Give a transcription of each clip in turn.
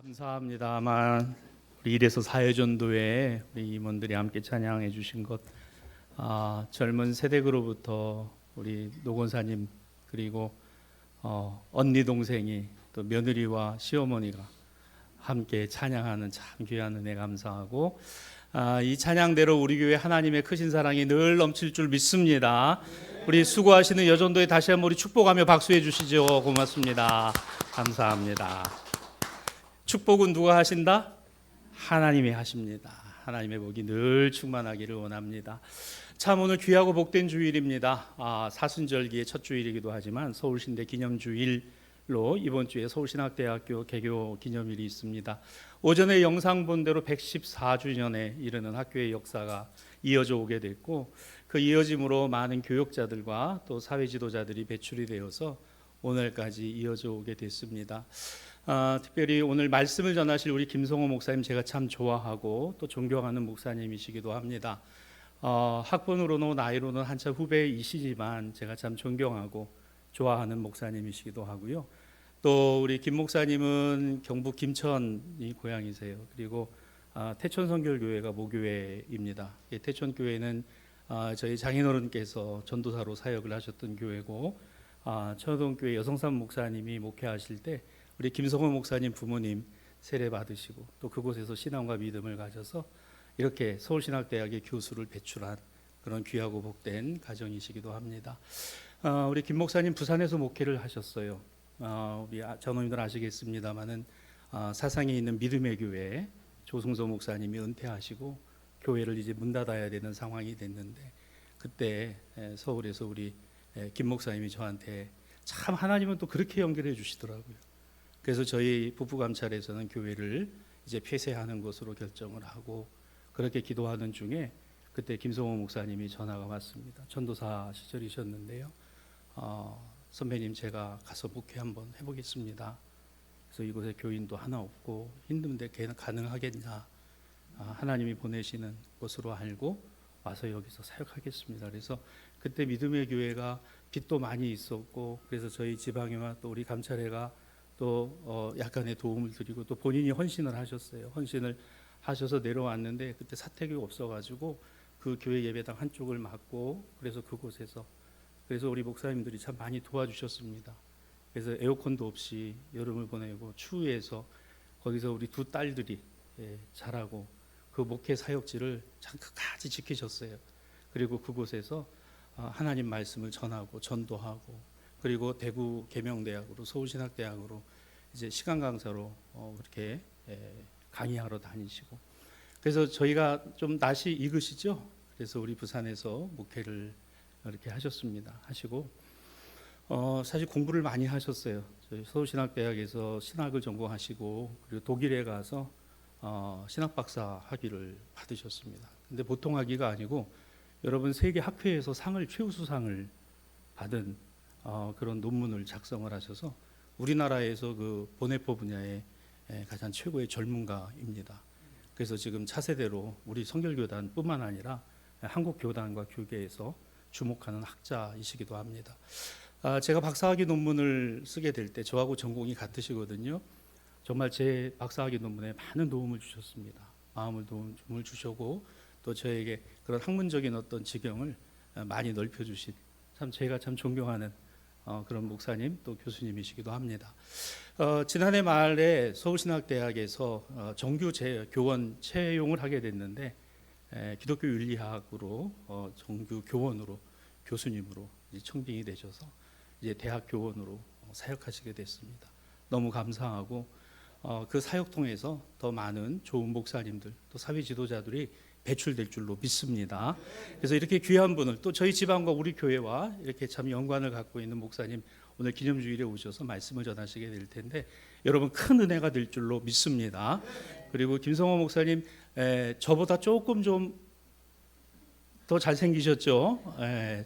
감사합니다만 우리 이래서 사회전도회 우리 임원들이 함께 찬양해 주신 것, 젊은 세대로부터 우리 노건사님 그리고 언니 동생이 또 며느리와 시어머니가 함께 찬양하는 참 귀한 은혜 감사하고, 이 찬양대로 우리 교회 하나님의 크신 사랑이 늘 넘칠 줄 믿습니다. 우리 수고하시는 여전도에 다시 한번 우리 축복하며 박수해 주시죠. 고맙습니다. 감사합니다. 축복은 누가 하신다? 하나님이 하십니다. 하나님의 복이 늘 충만하기를 원합니다. 참 오늘 귀하고 복된 주일입니다. 사순절기의 첫 주일이기도 하지만 서울신대 기념주일로 이번 주에 서울신학대학교 개교 기념일이 있습니다. 오전에 영상 본 대로 114주년에 이르는 학교의 역사가 이어져 오게 됐고, 그 이어짐으로 많은 교역자들과 또 사회 지도자들이 배출이 되어서 오늘까지 이어져 오게 됐습니다. 특별히 오늘 말씀을 전하실 우리 김성호 목사님 제가 참 좋아하고 또 존경하는 목사님이시기도 합니다. 학번으로는 나이로는 한참 후배이시지만 제가 참 존경하고 좋아하는 목사님이시기도 하고요. 또 우리 김 목사님은 경북 김천이 고향이세요. 그리고 태촌선결교회가 모교회입니다. 태촌교회는 저희 장인어른께서 전도사로 사역을 하셨던 교회고, 천호동교회 여성삼 목사님이 목회하실 때 우리 김성호 목사님 부모님 세례 받으시고 또 그곳에서 신앙과 믿음을 가져서 이렇게 서울신학대학의 교수를 배출한 그런 귀하고 복된 가정이시기도 합니다. 우리 김 목사님 부산에서 목회를 하셨어요. 우리 전원님들 아시겠습니다만은 사상에 있는 믿음의 교회 조승서 목사님이 은퇴하시고 교회를 이제 문 닫아야 되는 상황이 됐는데, 그때 서울에서 우리 김 목사님이 저한테 참 하나님은 또 그렇게 연결해 주시더라고요. 그래서 저희 부부감찰에서는 교회를 이제 폐쇄하는 것으로 결정을 하고, 그렇게 기도하는 중에 그때 김성호 목사님이 전화가 왔습니다. 전도사 시절이셨는데요. 선배님 제가 가서 목회 한번 해보겠습니다. 그래서 이곳에 교인도 하나 없고 힘든데 가능하겠냐. 하나님이 보내시는 것으로 알고 와서 여기서 사역하겠습니다. 그래서 그때 믿음의 교회가 빚도 많이 있었고, 그래서 저희 지방회와 또 우리 감찰회가 또 약간의 도움을 드리고 또 본인이 헌신을 하셨어요. 헌신을 하셔서 내려왔는데 그때 사택이 없어가지고 그 교회 예배당 한쪽을 막고, 그래서 그곳에서 그래서 우리 목사님들이 참 많이 도와주셨습니다. 그래서 에어컨도 없이 여름을 보내고 추위에서 거기서 우리 두 딸들이 자라고 그 목회 사역지를 참 끝까지 지키셨어요. 그리고 그곳에서 하나님 말씀을 전하고 전도하고, 그리고 대구 계명대학으로 서울신학대학으로 이제 시간 강사로 그렇게 강의하러 다니시고, 그래서 저희가 좀 낯이 익으시죠. 그래서 우리 부산에서 목회를 이렇게 하셨습니다. 하시고 사실 공부를 많이 하셨어요. 저희 서울신학대학에서 신학을 전공하시고 그리고 독일에 가서 신학박사 학위를 받으셨습니다. 근데 보통 학위가 아니고 여러분 세계 학회에서 상을 최우수상을 받은 그런 논문을 작성을 하셔서 우리나라에서 그 본회포 분야의 가장 최고의 전문가입니다. 그래서 지금 차세대로 우리 성결교단뿐만 아니라 한국 교단과 교계에서 주목하는 학자이시기도 합니다. 제가 박사학위 논문을 쓰게 될 때 저하고 전공이 같으시거든요. 정말 제 박사학위 논문에 많은 도움을 주셨습니다. 도움을 주셨고 또 저에게 그런 학문적인 어떤 지경을 많이 넓혀주신 제가 참 존경하는 그런 목사님 또 교수님이시기도 합니다. 지난해 말에 서울신학대학에서 정규 교원 채용을 하게 됐는데 기독교 윤리학으로 정규 교원으로 교수님으로 청빙이 되셔서 이제 대학 교원으로 사역하시게 됐습니다. 너무 감사하고 그 사역 통해서 더 많은 좋은 목사님들 또 사회 지도자들이 배출될 줄로 믿습니다. 그래서 이렇게 귀한 분을 또 저희 지방과 우리 교회와 이렇게 참 연관을 갖고 있는 목사님 오늘 기념주일에 오셔서 말씀을 전하시게 될 텐데 여러분 큰 은혜가 될 줄로 믿습니다. 그리고 김성호 목사님 저보다 조금 좀 더 잘생기셨죠?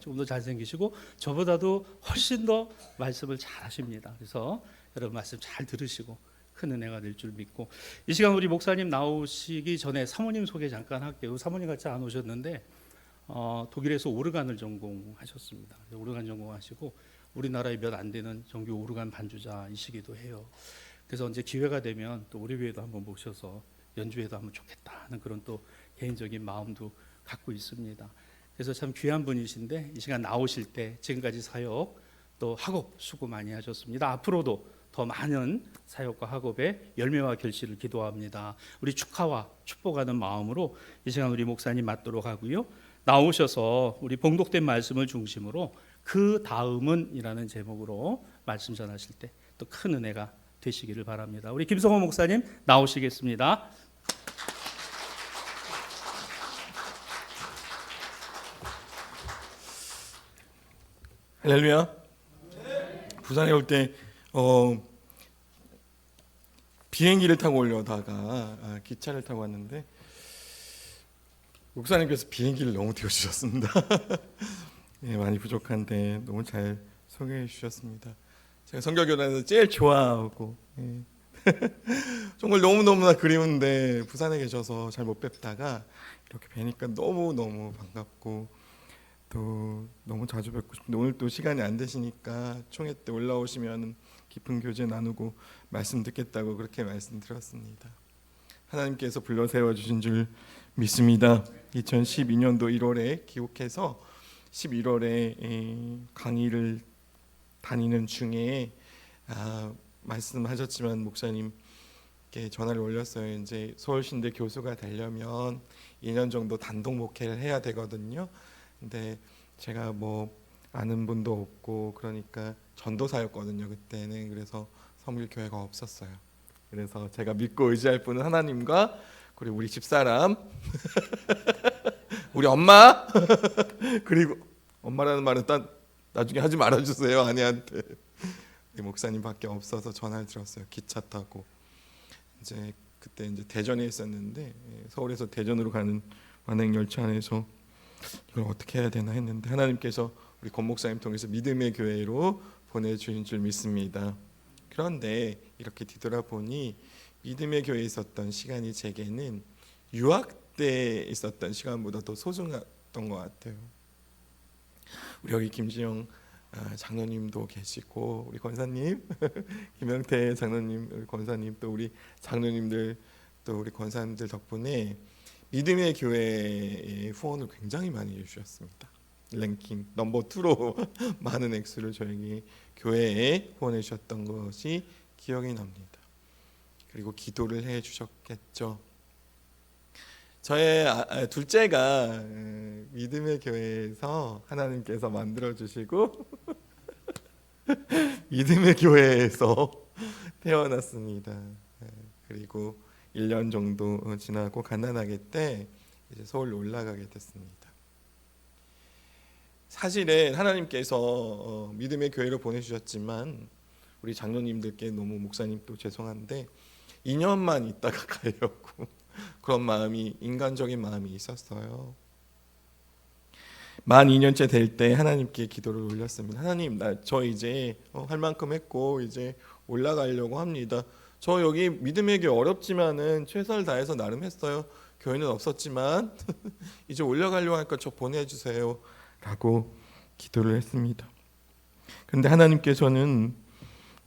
조금 더 잘생기시고 저보다도 훨씬 더 말씀을 잘하십니다. 그래서 여러분 말씀 잘 들으시고 큰 은혜가 될 줄 믿고, 이 시간 우리 목사님 나오시기 전에 사모님 소개 잠깐 할게요. 사모님 같이 안 오셨는데 독일에서 오르간을 전공하셨습니다. 오르간 전공하시고 우리나라에 몇 안 되는 정규 오르간 반주자이시기도 해요. 그래서 이제 기회가 되면 또 우리 교회도 한번 모셔서 연주회도 하면 좋겠다 하는 그런 또 개인적인 마음도 갖고 있습니다. 그래서 참 귀한 분이신데 이 시간 나오실 때 지금까지 사역 또 학업 수고 많이 하셨습니다. 앞으로도 더 많은 사역과 학업의 열매와 결실을 기도합니다. 우리 축하와 축복하는 마음으로 이 시간 우리 목사님 맞도록 하고요. 나오셔서 우리 봉독된 말씀을 중심으로 그 다음은 이라는 제목으로 말씀 전하실 때 또 큰 은혜가 되시기를 바랍니다. 우리 김성호 목사님 나오시겠습니다. 할렐루야. 부산에 올 때 비행기를 타고 오려다가 기차를 타고 왔는데 목사님께서 비행기를 너무 띄워주셨습니다. 예, 많이 부족한데 너무 잘 소개해 주셨습니다. 제가 성결교단에서 제일 좋아하고 정말 너무너무나 그리운데 부산에 계셔서 잘 못 뵙다가 이렇게 뵈니까 너무너무 반갑고 또 너무 자주 뵙고 싶은데 오늘 또 시간이 안 되시니까 총회 때 올라오시면 깊은 교제 나누고 말씀 듣겠다고 그렇게 말씀드렸습니다. 하나님께서 불러 세워주신 줄 믿습니다. 2012년도 1월에 기록해서 11월에 강의를 다니는 중에 말씀하셨지만 목사님께 전화를 올렸어요. 이제 서울신대 교수가 되려면 2년 정도 단독 목회를 해야 되거든요. 근데 제가 뭐 아는 분도 없고 그러니까 전도사였거든요 그때는. 그래서 섬길교회가 없었어요. 그래서 제가 믿고 의지할 분은 하나님과 그리고 우리 집사람 우리 엄마 그리고 엄마라는 말은 나중에 하지 말아주세요 아내한테. 목사님밖에 없어서 전화를 드렸어요. 기차 타고 이제 그때 이제 대전에 있었는데 서울에서 대전으로 가는 완행 열차 안에서 이걸 어떻게 해야 되나 했는데 하나님께서 우리 권 목사님 통해서 믿음의 교회로 보내주신 줄 믿습니다. 그런데 이렇게 뒤돌아보니 믿음의 교회에 있었던 시간이 제게는 유학 때 있었던 시간보다 더 소중했던 것 같아요. 우리 여기 김지영 장로님도 계시고 우리 권사님 김영태 장로님 우리 권사님 또 우리 장로님들 또 우리 권사님들 덕분에 믿음의 교회의 후원을 굉장히 많이 해주셨습니다. 랭킹 넘버 2로 많은 액수를 저에게 교회에 후원해 주셨던 것이 기억이 납니다. 그리고 기도를 해 주셨겠죠. 저의 둘째가 믿음의 교회에서 하나님께서 만들어 주시고 믿음의 교회에서 태어났습니다. 그리고 1년 정도 지나고 갓난아기 때 이제 서울로 올라가게 됐습니다. 사실은 하나님께서 믿음의 교회로 보내주셨지만 우리 장로님들께 너무 목사님 또 죄송한데 2년만 있다가 가려고 그런 마음이 인간적인 마음이 있었어요. 만 2년째 될 때 하나님께 기도를 올렸습니다. 하나님, 저 이제 할 만큼 했고 이제 올라가려고 합니다. 저 여기 믿음의 교회 어렵지만은 최선을 다해서 나름 했어요. 교회는 없었지만 이제 올라가려고 하니까 저 보내주세요 라고 기도를 했습니다. 그런데 하나님께서는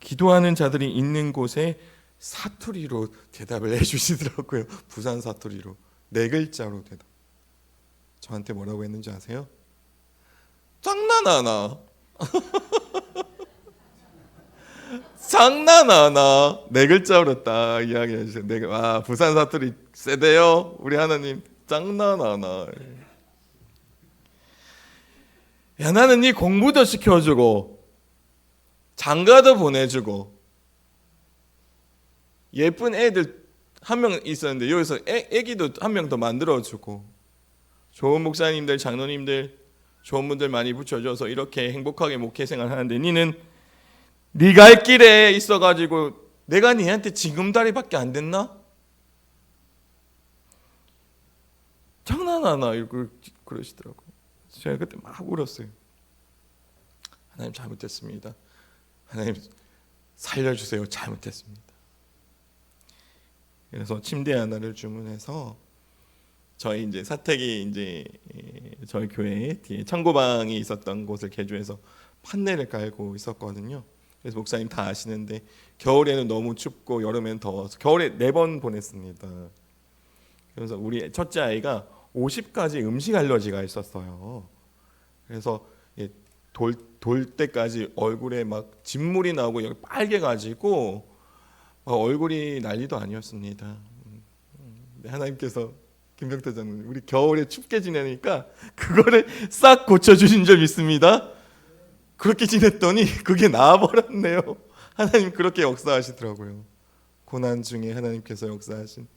기도하는 자들이 있는 곳에 사투리로 대답을 해주시더라고요. 부산 사투리로 4글자로 대답. 저한테 뭐라고 했는지 아세요? 장난하나? 장난하나? 4글자로 딱 이야기해 주세요. 부산 사투리 세대요. 우리 하나님 장난하나? 야, 나는 네 공부도 시켜주고 장가도 보내주고 예쁜 애들 한 명 있었는데 여기서 애기도 한 명 더 만들어주고 좋은 목사님들 장로님들 좋은 분들 많이 붙여줘서 이렇게 행복하게 목회 생활하는데 니는 네 갈 길에 있어가지고 내가 니한테 징검다리밖에 안 됐나? 장난하나? 이러고 그러시더라고요. 제가 그때 막 울었어요. 하나님 잘못했습니다. 하나님 살려주세요. 잘못했습니다. 그래서 침대 하나를 주문해서 저희 이제 사택이 이제 저희 교회 뒤에 창고방이 있었던 곳을 개조해서 판넬을 깔고 있었거든요. 그래서 목사님 다 아시는데 겨울에는 너무 춥고 여름에는 더워서 겨울에 4번 보냈습니다. 그래서 우리 첫째 아이가 50가지 음식 알러지가 있었어요. 그래서 돌 때까지 얼굴에 막 진물이 나오고 여기 빨개가지고 얼굴이 난리도 아니었습니다. 하나님께서 김병태 장로님 우리 겨울에 춥게 지내니까 그거를 싹 고쳐주신 점 있습니다. 그렇게 지냈더니 그게 나아버렸네요. 하나님 그렇게 역사하시더라고요. 고난 중에 하나님께서 역사하신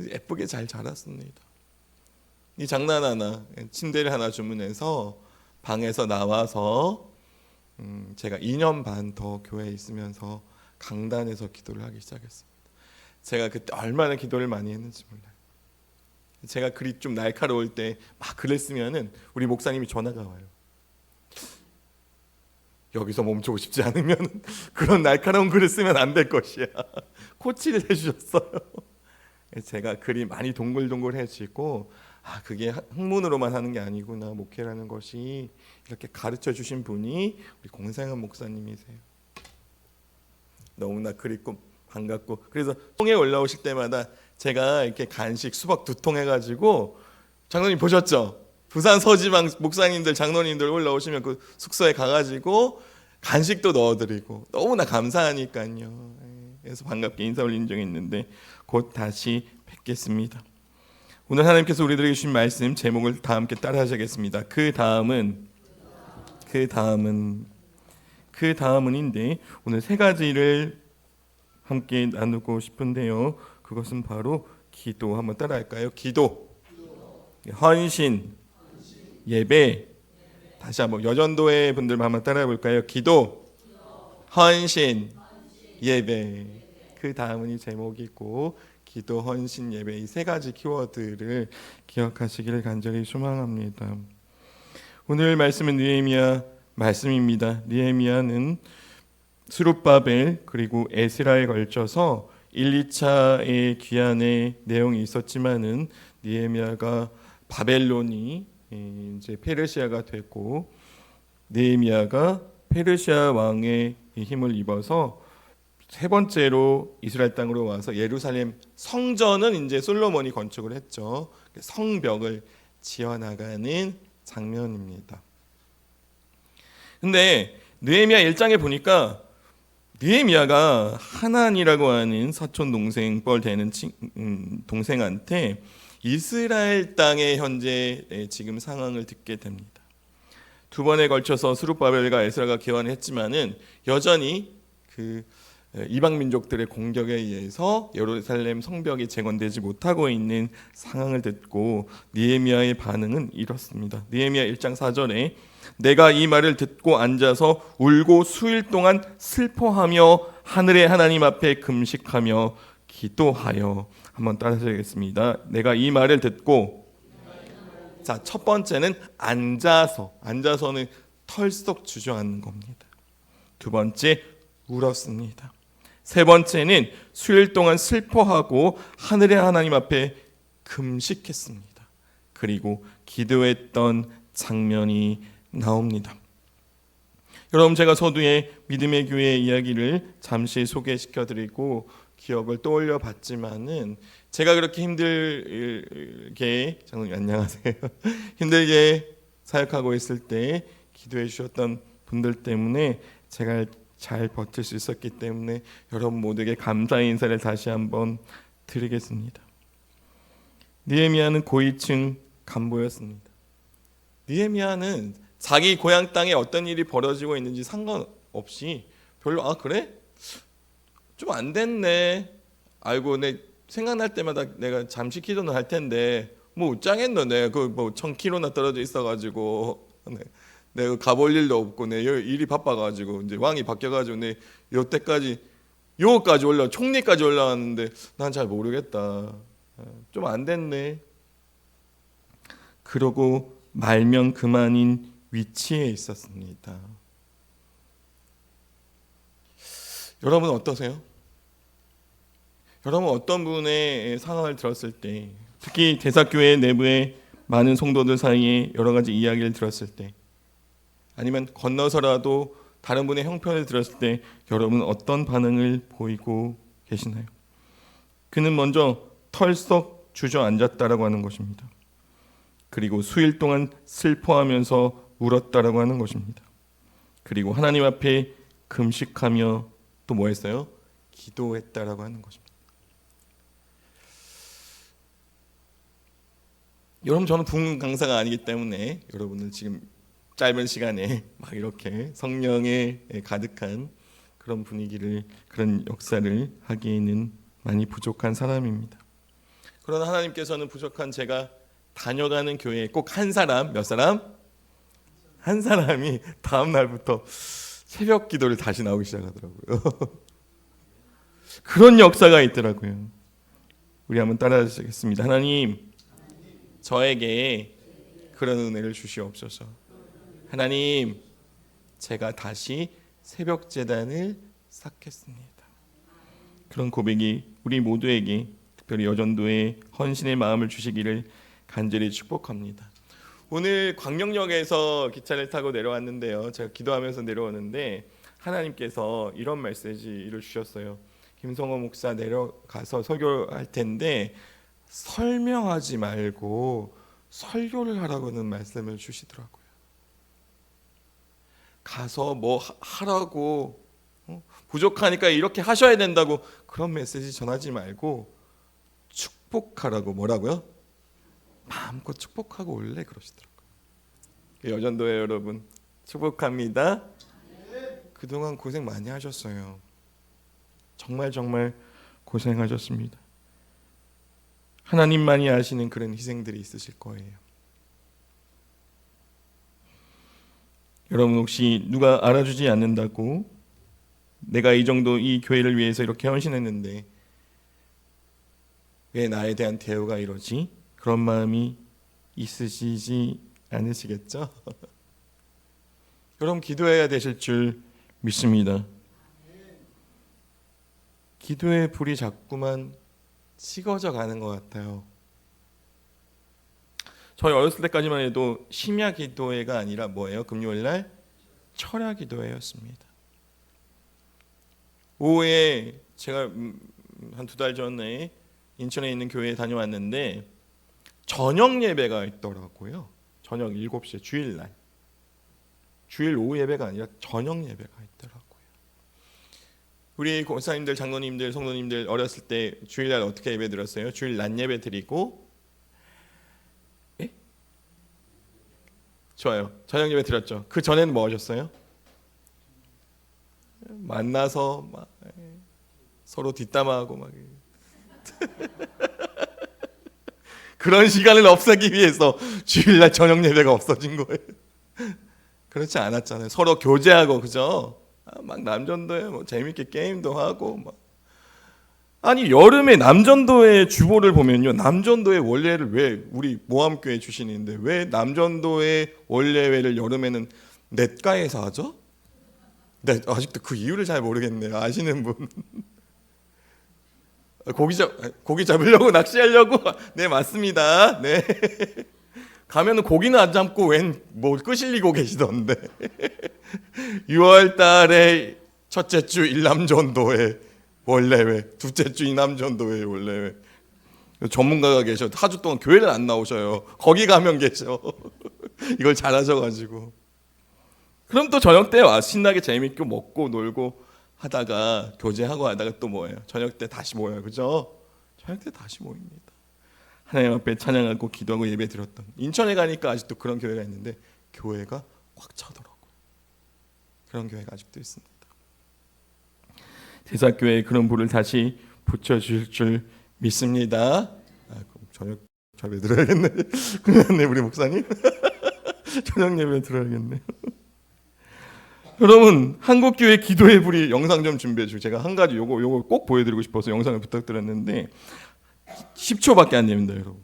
예쁘게 잘 자랐습니다. 이 장난 하나 침대를 하나 주문해서 방에서 나와서 제가 2년 반 더 교회에 있으면서 강단에서 기도를 하기 시작했습니다. 제가 그때 얼마나 기도를 많이 했는지 몰라요. 제가 글이 좀 날카로울 때 막 그랬으면은 우리 목사님이 전화가 와요. 여기서 멈추고 싶지 않으면 그런 날카로운 글을 쓰면 안 될 것이야. 코치를 해주셨어요. 제가 글이 많이 동글동글해지고 그게 학문으로만 하는 게 아니구나. 목회라는 것이 이렇게 가르쳐 주신 분이 우리 공생한 목사님이세요. 너무나 그립고 반갑고 그래서 통에 올라오실 때마다 제가 이렇게 간식 수박 2통 해가지고 장로님 보셨죠? 부산 서지방 목사님들 장로님들 올라오시면 그 숙소에 가가지고 간식도 넣어드리고 너무나 감사하니까요. 그래서 반갑게 인사 올린 적이 있는데 곧 다시 뵙겠습니다. 오늘 하나님께서 우리들에게 주신 말씀 제목을 다 함께 따라 하시겠습니다. 그 다음은인데 오늘 3가지를 함께 나누고 싶은데요. 그것은 바로 기도. 한번 따라 할까요? 기도, 헌신, 예배. 다시 한번 여전도의 분들 한번 따라해 볼까요? 기도, 헌신, 예배. 그 다음은 제목이고 기도, 헌신, 예배 이 3가지 키워드를 기억하시기를 간절히 소망합니다. 오늘 말씀은 느헤미야 말씀입니다. 느헤미야는 스룹바벨 그리고 에스라에 걸쳐서 1, 2차의 귀환의 내용이 있었지만은 느헤미야가 바벨론이 이제 페르시아가 됐고 느헤미야가 페르시아 왕의 힘을 입어서 3번째로 이스라엘 땅으로 와서 예루살렘 성전은 이제 솔로몬이 건축을 했죠. 성벽을 지어나가는 장면입니다. 근데 느헤미야 1장에 보니까 느헤미야가 하난이라고 하는 사촌 동생 뻘 되는 동생한테 이스라엘 땅의 현재 지금 상황을 듣게 됩니다. 2번에 걸쳐서 스룹바벨과 에스라가 기원했지만은 여전히 그 이방 민족들의 공격에 의해서 예루살렘 성벽이 재건되지 못하고 있는 상황을 듣고 느헤미야의 반응은 이렇습니다. 느헤미야 1장 4절에 내가 이 말을 듣고 앉아서 울고 수일 동안 슬퍼하며 하늘의 하나님 앞에 금식하며 기도하여. 한번 따라하겠습니다. 내가 이 말을 듣고 자, 첫 번째는 앉아서는 털썩 주저앉는 겁니다. 2번째 울었습니다. 3번째는 수일 동안 슬퍼하고 하늘의 하나님 앞에 금식했습니다. 그리고 기도했던 장면이 나옵니다. 여러분 제가 서두에 믿음의 교회 이야기를 잠시 소개시켜드리고 기억을 떠올려 봤지만은 제가 그렇게 힘들게 장로님 안녕하세요. 힘들게 사역하고 있을 때 기도해 주셨던 분들 때문에 제가 잘 버틸 수 있었기 때문에 여러분 모두에게 감사의 인사를 다시 한번 드리겠습니다. 느헤미야는 고위층 간부였습니다. 느헤미야는 자기 고향 땅에 어떤 일이 벌어지고 있는지 상관없이 별로 그래? 좀 안 됐네. 아이고 내 생각날 때마다 내가 잠시 기도는 할 텐데 뭐 웃장했노. 내가 그 1000km나 떨어져 있어가지고 내가 가볼 일도 없고 내 일이 바빠가지고 이제 왕이 바뀌어가지고 내 요때까지 요까지 총리까지 올라왔는데 난 잘 모르겠다. 좀 안 됐네. 그러고 말면 그만인 위치에 있었습니다. 여러분 어떠세요? 여러분 어떤 분의 상황을 들었을 때 특히 대사교회 내부의 많은 성도들 사이에 여러 가지 이야기를 들었을 때 아니면 건너서라도 다른 분의 형편을 들었을 때 여러분은 어떤 반응을 보이고 계시나요? 그는 먼저 털썩 주저앉았다라고 하는 것입니다. 그리고 수일 동안 슬퍼하면서 울었다라고 하는 것입니다. 그리고 하나님 앞에 금식하며 또 뭐 했어요? 기도했다라고 하는 것입니다. 여러분, 저는 부흥 강사가 아니기 때문에 여러분은 지금 짧은 시간에 막 이렇게 성령에 가득한 그런 분위기를, 그런 역사를 하기에는 많이 부족한 사람입니다. 그러나 하나님께서는 부족한 제가 다녀가는 교회에 꼭 한 사람, 몇 사람? 한 사람이 다음 날부터 새벽 기도를 다시 나오기 시작하더라고요. 그런 역사가 있더라고요. 우리 한번 따라 하시겠습니다. 하나님, 저에게 그런 은혜를 주시옵소서. 하나님, 제가 다시 새벽 제단을 쌓겠습니다. 그런 고백이 우리 모두에게, 특별히 여전도의 헌신의 마음을 주시기를 간절히 축복합니다. 오늘 광명역에서 기차를 타고 내려왔는데요, 제가 기도하면서 내려오는데 하나님께서 이런 메시지를 주셨어요. 김성호 목사 내려가서 설교할 텐데 설명하지 말고 설교를 하라고는 말씀을 주시더라고요. 가서 뭐 하라고, 부족하니까 이렇게 하셔야 된다고 그런 메시지 전하지 말고 축복하라고, 뭐라고요? 마음껏 축복하고 올래, 그러시더라고요. 여전도의 여러분, 축복합니다. 그동안 고생 많이 하셨어요. 정말 고생하셨습니다. 하나님만이 아시는 그런 희생들이 있으실 거예요. 여러분, 혹시 누가 알아주지 않는다고 내가 이 정도 이 교회를 위해서 이렇게 헌신했는데 왜 나에 대한 대우가 이러지? 그런 마음이 있으시지 않으시겠죠? 여러분, 기도해야 되실 줄 믿습니다. 기도의 불이 자꾸만 식어져 가는 것 같아요. 저희 어렸을 때까지만 해도 심야 기도회가 아니라 뭐예요? 금요일날 철야 기도회였습니다. 오후에 제가 한 2달 전에 인천에 있는 교회에 다녀왔는데 저녁 예배가 있더라고요. 저녁 7시에 주일날. 주일 오후 예배가 아니라 저녁 예배가 있더라고요. 우리 권사님들, 장로님들, 성도님들 어렸을 때 주일날 어떻게 예배 드렸어요? 주일 낮 예배 드리고, 예? 좋아요. 저녁 예배 드렸죠. 그 전에는 뭐 하셨어요? 만나서 막 서로 뒷담화하고 막 그런 시간을 없애기 위해서 주일날 저녁 예배가 없어진 거예요. 그렇지 않았잖아요. 서로 교제하고, 그죠? 막 남전도에 뭐 재밌게 게임도 하고 막. 아니, 여름에 남전도의 주보를 보면요, 남전도의 원래를 왜 우리 모함교회 주신인데 왜 남전도의 원래회를 여름에는 냇가에서 하죠? 네, 아직도 그 이유를 잘 모르겠네요. 아시는 분? 고기 잡으려고, 낚시하려고? 네, 맞습니다. 네. 가면은 고기는 안 잡고 웬 뭐 끄실리고 계시던데. 6월 달에 첫째 주 일남전도회 원래회, 둘째 주 이남전도회 원래회. 전문가가 계셔. 하루 동안 교회를 안 나오셔요. 거기 가면 계셔. 이걸 잘하셔가지고. 그럼 또 저녁 때 와 신나게 재밌게 먹고 놀고 하다가 교제하고 하다가 또 뭐예요? 저녁 때 다시 모여요. 그죠? 저녁 때 다시 모입니다. 하나님 앞에 찬양하고 기도하고 예배 드렸던, 인천에 가니까 아직도 그런 교회가 있는데 교회가 꽉 차더라고요. 그런 교회가 아직도 있습니다. 대사교회에 그런 불을 다시 붙여주실 줄 믿습니다. 저녁 예배 들어야겠네. 그랬네 우리 목사님. 저녁 예배 들어야겠네요. 여러분, 한국교회 기도의 불이 영상 좀 준비해 주고, 제가 한 가지 요거 꼭 보여드리고 싶어서 영상을 부탁드렸는데 10초밖에 안 됩니다, 여러분.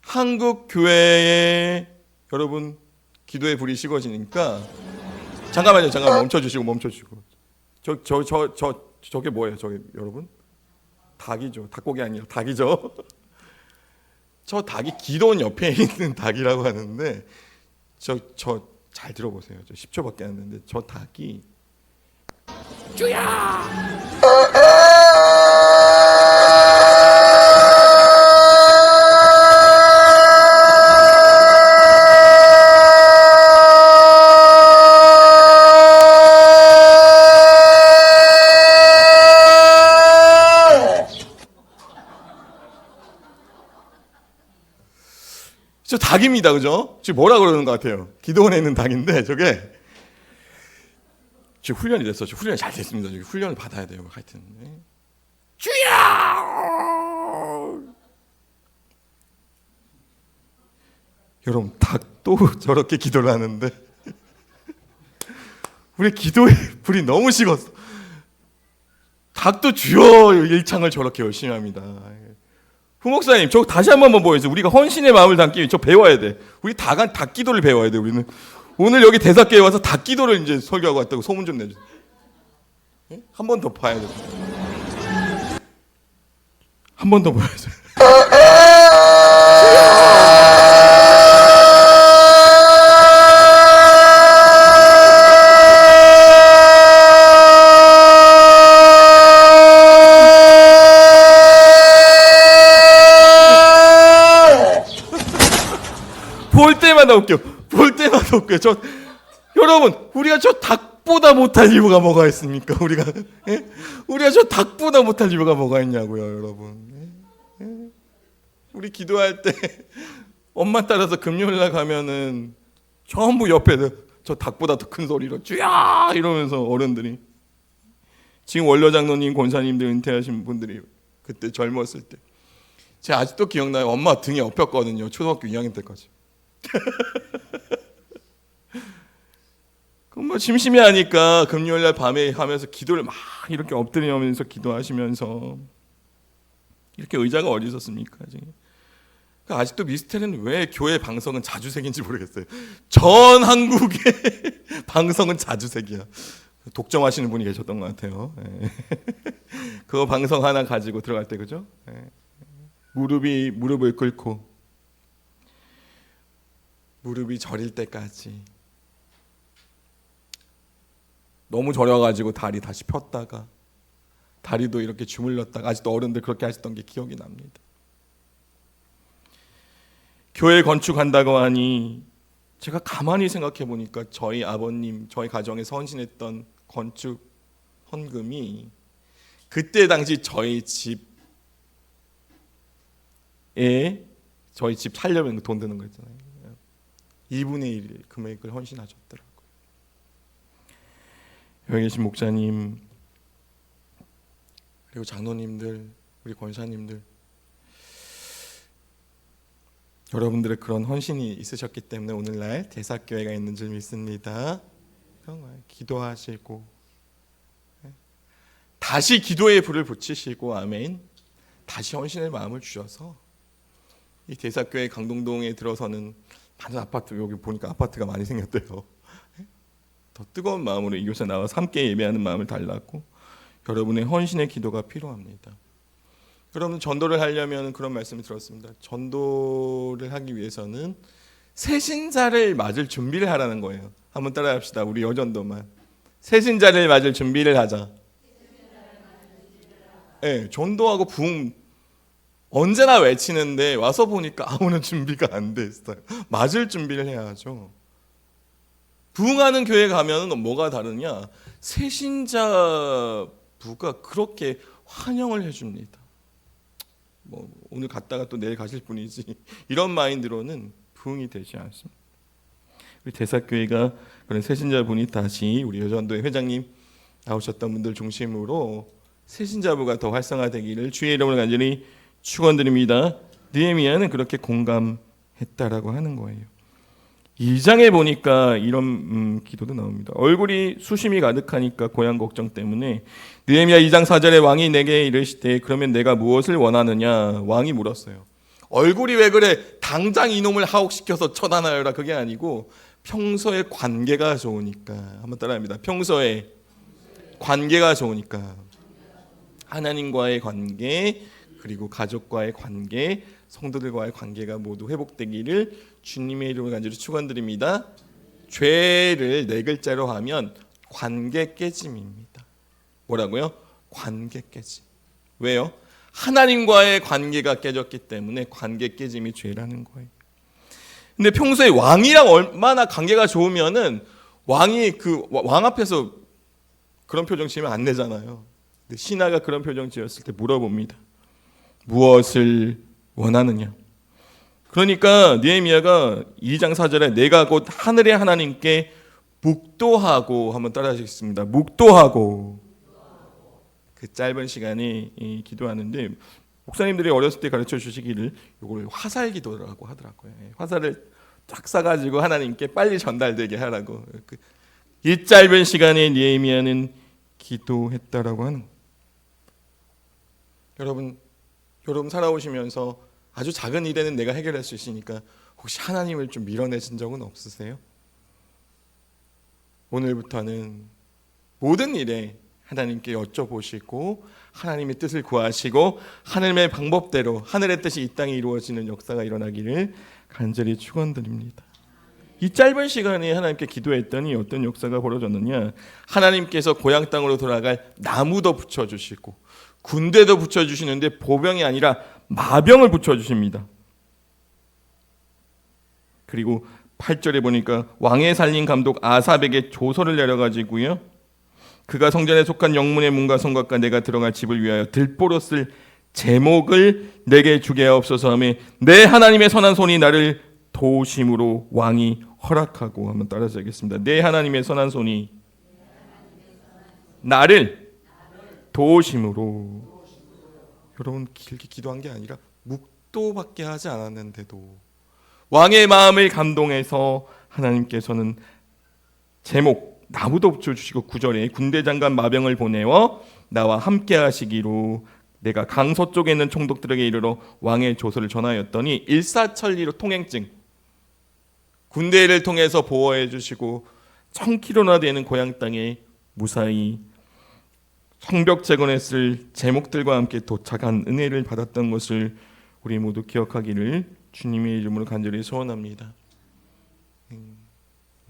한국 교회에 여러분 기도의 불이 식어지니까 잠깐만요, 멈춰주시고. 저게 뭐예요, 저게 여러분? 닭이죠. 닭고기 아니라 닭이죠. 저 닭이 기도원 옆에 있는 닭이라고 하는데 저 잘 들어보세요. 저 10초밖에 안 됐는데 저 닭이 저 닭입니다, 그죠? 지금 뭐라 그러는 것 같아요? 기도원에 있는 닭인데 저게 지금 훈련이 됐어. 지금 훈련이 잘 됐습니다. 저기 훈련을 받아야 돼요. 하여튼 주야! 여러분 닭도 저렇게 기도를 하는데 우리 기도의 불이 너무 식었어. 닭도 주여 일창을 저렇게 열심히 합니다. 후목사님, 저 다시 한번 보여주세요. 우리가 헌신의 마음을 담기 위해 저 배워야 돼. 우리 닭 기도를 배워야 돼. 우리는 오늘 여기 대사교회 와서 닭 기도를 이제 설교하고 왔다고 소문 좀 내주세요. 한 번 더 봐야 돼. 한 번 더 보여줘요. 볼 때마다 웃겨. 여러분, 우리가 저 닭보다 못할 이유가 뭐가 있습니까? 우리가 저 닭보다 못할 이유가 뭐가 있냐고요, 여러분. 우리 기도할 때 엄마 따라서 금요일날 가면은 전부 옆에 저 닭보다 더 큰 소리로 쭈야 이러면서 어른들이, 지금 원로 장로님, 권사님들 은퇴하신 분들이 그때 젊었을 때 제가 아직도 기억나요. 엄마 등에 업혔거든요. 초등학교 2학년 때까지. 그럼 뭐 심심해하니까 금요일날 밤에 하면서 기도를 막 이렇게 엎드리면서 기도하시면서, 이렇게 의자가 어디 있었습니까? 그러니까 아직도 미스테리는 왜 교회 방송은 자주색인지 모르겠어요. 전 한국의 방송은 자주색이야. 독점하시는 분이 계셨던 것 같아요. 그거 방송 하나 가지고 들어갈 때, 그죠? 무릎을 꿇고 무릎이 저릴 때까지, 너무 저려가지고 다리 다시 폈다가 다리도 이렇게 주물렀다가, 아직도 어른들 그렇게 하셨던 게 기억이 납니다. 교회 건축한다고 하니 제가 가만히 생각해 보니까 저희 아버님, 저희 가정에서 헌신했던 건축 헌금이 그때 당시 저희 집 살려면 돈 드는 거 있잖아요. 2분의 1 금액을 헌신하셨더라고요. 여기 계신 목사님, 그리고 장로님들, 우리 권사님들, 여러분들의 그런 헌신이 있으셨기 때문에 오늘날 대사교회가 있는 줄 믿습니다. 기도하시고 다시 기도의 불을 붙이시고, 아멘, 다시 헌신의 마음을 주셔서 이 대사교회 강동동에 들어서는 많은 아파트, 여기 보니까 아파트가 많이 생겼대요. 더 뜨거운 마음으로 이 교회 나와서 함께 예배하는 마음을 달라고, 여러분의 헌신의 기도가 필요합니다. 여러분, 전도를 하려면 그런 말씀을 들었습니다. 전도를 하기 위해서는 새신자를 맞을 준비를 하라는 거예요. 한번 따라합시다. 우리 여전도만 새신자를 맞을 준비를 하자. 네, 전도하고 부흥 언제나 외치는데 와서 보니까 아무런 준비가 안 돼 있어요. 맞을 준비를 해야죠. 부흥하는 교회 가면은 뭐가 다르냐? 새신자부가 그렇게 환영을 해줍니다. 뭐 오늘 갔다가 또 내일 가실 분이지, 이런 마인드로는 부흥이 되지 않습니다. 우리 대사교회가 그런 새신자분이 다시 우리 여전도의 회장님 나오셨던 분들 중심으로 새신자부가 더 활성화되기를 주의 이름으로 간절히 축원드립니다. 느헤미야는 그렇게 공감했다라고 하는 거예요. 2장에 보니까 이런 기도도 나옵니다. 얼굴이 수심이 가득하니까 고향 걱정 때문에 느헤미야 2장 4절에 왕이 내게 이르시되 그러면 내가 무엇을 원하느냐, 왕이 물었어요. 얼굴이 왜 그래? 당장 이놈을 하옥시켜서 처단하여라. 그게 아니고 평소에 관계가 좋으니까. 한번 따라합니다. 평소에 관계가 좋으니까. 하나님과의 관계, 그리고 가족과의 관계, 성도들과의 관계가 모두 회복되기를 주님의 이름으로 간절히 축원드립니다. 죄를 네 글자로 하면 관계 깨짐입니다. 뭐라고요? 관계 깨짐. 왜요? 하나님과의 관계가 깨졌기 때문에 관계 깨짐이 죄라는 거예요. 근데 평소에 왕이랑 얼마나 관계가 좋으면은 왕이 그 왕 앞에서 그런 표정 지으면 안 되잖아요. 근데 신하가 그런 표정 지었을 때 물어봅니다. 무엇을 원하느냐? 그러니까 느헤미야가 2장 4절에 내가 곧 하늘의 하나님께 묵도하고 한번 따라하시겠습니다. 묵도하고. 그 짧은 시간에 기도하는데 목사님들이 어렸을 때 가르쳐 주시기를 이걸 화살 기도라고 하더라고요. 화살을 쫙 쏴가지고 하나님께 빨리 전달되게 하라고. 이 짧은 시간에 느헤미야는 기도했다라고 하는 거예요. 여러분 살아오시면서 아주 작은 일에는 내가 해결할 수 있으니까 혹시 하나님을 좀 밀어내신 적은 없으세요? 오늘부터는 모든 일에 하나님께 여쭤보시고 하나님의 뜻을 구하시고 하나님의 방법대로 하늘의 뜻이 이 땅에 이루어지는 역사가 일어나기를 간절히 축원드립니다. 이 짧은 시간에 하나님께 기도했더니 어떤 역사가 벌어졌느냐? 하나님께서 고향 땅으로 돌아갈 나무도 붙여주시고 군대도 붙여주시는데 보병이 아니라 마병을 붙여주십니다. 그리고 8절에 보니까 왕의 살린 감독 아삽에게 조서를 내려가지고요. 그가 성전에 속한 영문의 문과 성곽과 내가 들어갈 집을 위하여 들보로 쓸 제목을 내게 주게 하옵소서 하며 내 하나님의 선한 손이 나를 도우심으로 왕이 허락하고 한번 따라서 하겠습니다. 내 하나님의 선한 손이 나를 도우심으로. 여러분 길게 기도한 게 아니라 묵도밖에 하지 않았는데도 왕의 마음을 감동해서 하나님께서는 제목 나무도 붙여주시고 9절에 군대장관 마병을 보내어 나와 함께 하시기로 내가 강서쪽에 있는 총독들에게 이르러 왕의 조서를 전하였더니 일사천리로 통행증 군대를 통해서 보호해 주시고 1000km나 되는 고향 땅에 무사히 성벽 재건했을 제목들과 함께 도착한 은혜를 받았던 것을 우리 모두 기억하기를 주님의 이름으로 간절히 소원합니다.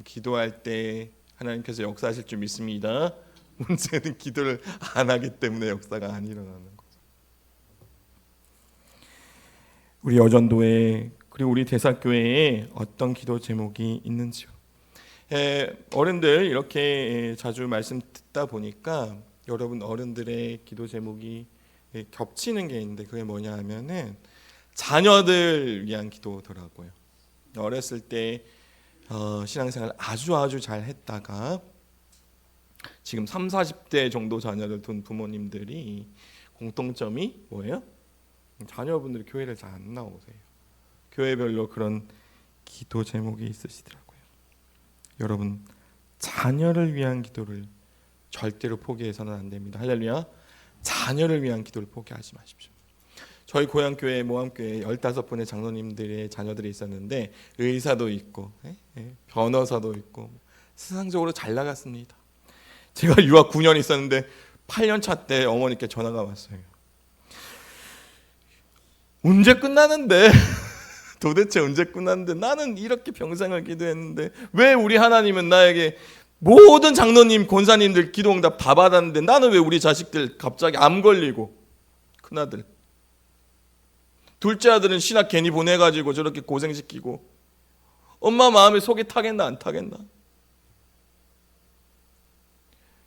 기도할 때 하나님께서 역사하실 줄 믿습니다. 문제는 기도를 안 하기 때문에 역사가 안 일어나는 거죠. 우리 여전도에 그리고 우리 대사교회에 어떤 기도 제목이 있는지요. 어른들 이렇게 자주 말씀 듣다 보니까 여러분 어른들의 기도 제목이 겹치는 게 있는데 그게 뭐냐 하면은 자녀들 위한 기도더라고요. 어렸을 때 신앙생활 아주 잘 했다가 지금 3, 40대 정도 자녀를 둔 부모님들이 공통점이 뭐예요? 자녀분들이 교회를 잘 안 나오세요. 교회별로 그런 기도 제목이 있으시더라고요. 여러분 자녀를 위한 기도를 절대로 포기해서는 안 됩니다. 할렐루야. 자녀를 위한 기도를 포기하지 마십시오. 저희 고향교회 모함교회에 15분의 장로님들의 자녀들이 있었는데 의사도 있고 변호사도 있고 세상적으로 잘 나갔습니다. 제가 유학 9년 있었는데 8년 차 때 어머니께 전화가 왔어요. 언제 끝나는데 도대체 언제 끝나는데 나는 이렇게 평생을 기도했는데 왜 우리 하나님은 나에게 모든 장로님 권사님들 기도응답 다 받았는데 나는 왜 우리 자식들 갑자기 암 걸리고 큰아들 둘째 아들은 신학 괜히 보내가지고 저렇게 고생시키고 엄마 마음에 속이 타겠나 안 타겠나.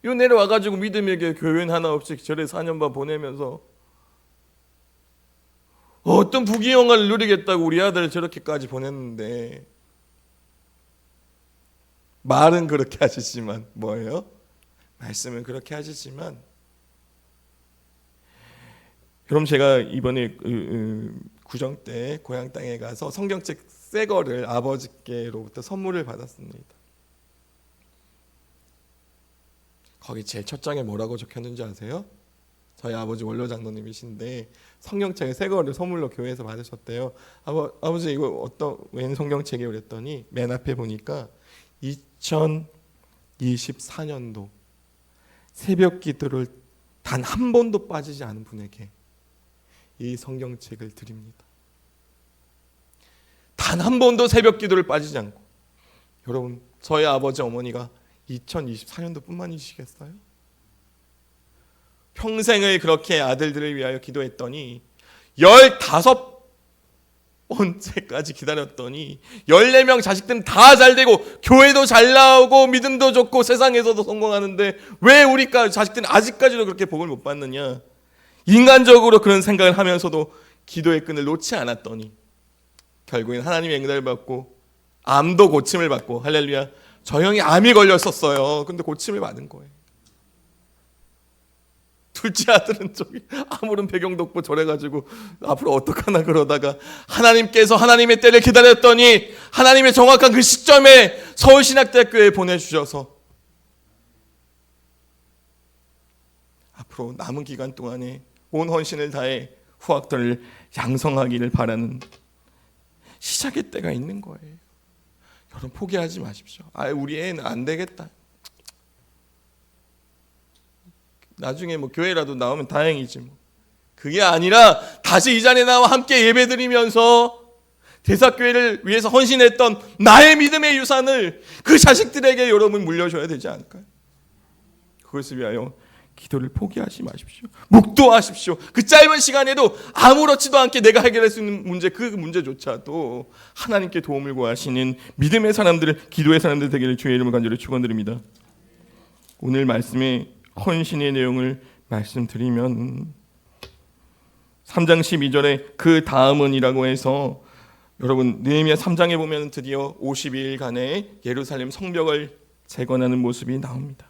요 내려와가지고 믿음의 교회 하나 없이 절에 4년 반 보내면서 어떤 부귀영화를 누리겠다고 우리 아들 저렇게까지 보냈는데 말은 그렇게 하시지만 뭐예요? 말씀은 그렇게 하시지만 그럼 제가 이번에 구정 때 고향 땅에 가서 성경책 새 거를 아버지께로부터 선물을 받았습니다. 거기 제일 첫 장에 뭐라고 적혔는지 아세요? 저희 아버지 원로 장로님이신데 성경책의 새 거를 선물로 교회에서 받으셨대요. 아버지 이거 어떤 웬 성경책이에요? 그랬더니 맨 앞에 보니까 2024년도 새벽 기도를 단 한 번도 빠지지 않은 분에게 이 성경책을 드립니다. 단 한 번도 새벽 기도를 빠지지 않고 여러분, 저희 아버지 어머니가 2024년도뿐만이시겠어요? 평생을 그렇게 아들들을 위하여 기도했더니 15번째까지 기다렸더니 14명 자식들은 다 잘되고 교회도 잘 나오고 믿음도 좋고 세상에서도 성공하는데 왜 우리 자식들은 아직까지도 그렇게 복을 못 받느냐. 인간적으로 그런 생각을 하면서도 기도의 끈을 놓지 않았더니 결국엔 하나님의 응답을 받고 암도 고침을 받고, 할렐루야, 저 형이 암이 걸렸었어요. 근데 고침을 받은 거예요. 둘째 아들은 저기 아무런 배경도 없고 저래가지고 앞으로 어떡하나 그러다가 하나님께서 하나님의 때를 기다렸더니 하나님의 정확한 그 시점에 서울신학대학교에 보내주셔서 앞으로 남은 기간 동안에 온 헌신을 다해 후학들을 양성하기를 바라는 시작의 때가 있는 거예요. 여러분, 포기하지 마십시오. 우리 애는 안 되겠다. 나중에 교회라도 나오면 다행이지 뭐. 그게 아니라 다시 이 자리에 나와 함께 예배드리면서 대사교회를 위해서 헌신했던 나의 믿음의 유산을 그 자식들에게 여러분 물려줘야 되지 않을까요? 그것을 위하여 기도를 포기하지 마십시오. 묵도하십시오. 그 짧은 시간에도 아무렇지도 않게 내가 해결할 수 있는 문제, 그 문제조차도 하나님께 도움을 구하시는 믿음의 사람들, 기도의 사람들 되기를 주의 이름으로 간절히 축원드립니다. 오늘 말씀의 헌신의 내용을 말씀드리면 3장 12절에 그 다음은이라고 해서, 여러분 느헤미야 3장에 보면 드디어 52일간의 예루살렘 성벽을 재건하는 모습이 나옵니다.